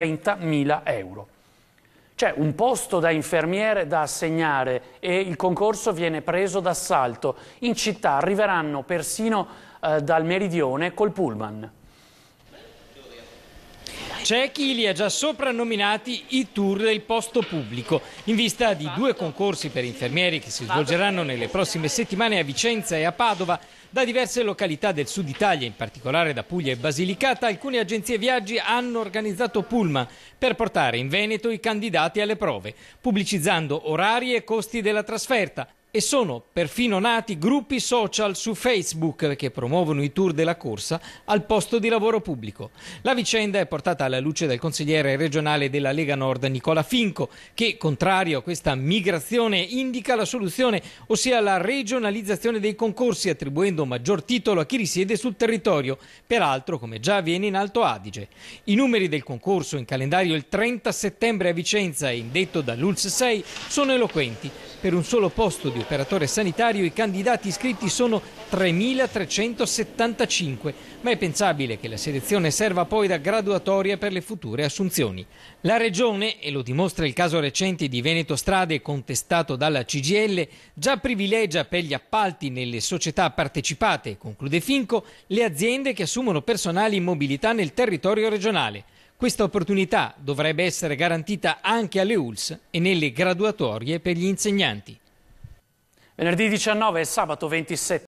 30.000 euro. C'è un posto da infermiere da assegnare e il concorso viene preso d'assalto. In città arriveranno persino dal meridione col pullman. C'è chi li ha già soprannominati i tour del posto pubblico, in vista di 2 concorsi per infermieri che si svolgeranno nelle prossime settimane a Vicenza e a Padova. Da diverse località del sud Italia, in particolare da Puglia e Basilicata, alcune agenzie viaggi hanno organizzato pullman per portare in Veneto i candidati alle prove, pubblicizzando orari e costi della trasferta. E sono perfino nati gruppi social su Facebook che promuovono i tour della corsa al posto di lavoro pubblico. La vicenda è portata alla luce dal consigliere regionale della Lega Nord Nicola Finco, che, contrario a questa migrazione, indica la soluzione, ossia la regionalizzazione dei concorsi, attribuendo maggior titolo a chi risiede sul territorio, peraltro come già avviene in Alto Adige. I numeri del concorso, in calendario il 30 settembre a Vicenza e indetto dall'ULSS 6, sono eloquenti. Per un solo posto di operatore sanitario i candidati iscritti sono 3.375, ma è pensabile che la selezione serva poi da graduatoria per le future assunzioni. La Regione, e lo dimostra il caso recente di Veneto Strade contestato dalla CGIL, già privilegia per gli appalti nelle società partecipate, conclude Finco, le aziende che assumono personale in mobilità nel territorio regionale. Questa opportunità dovrebbe essere garantita anche alle ULSS e nelle graduatorie per gli insegnanti. Venerdì 19 e sabato 27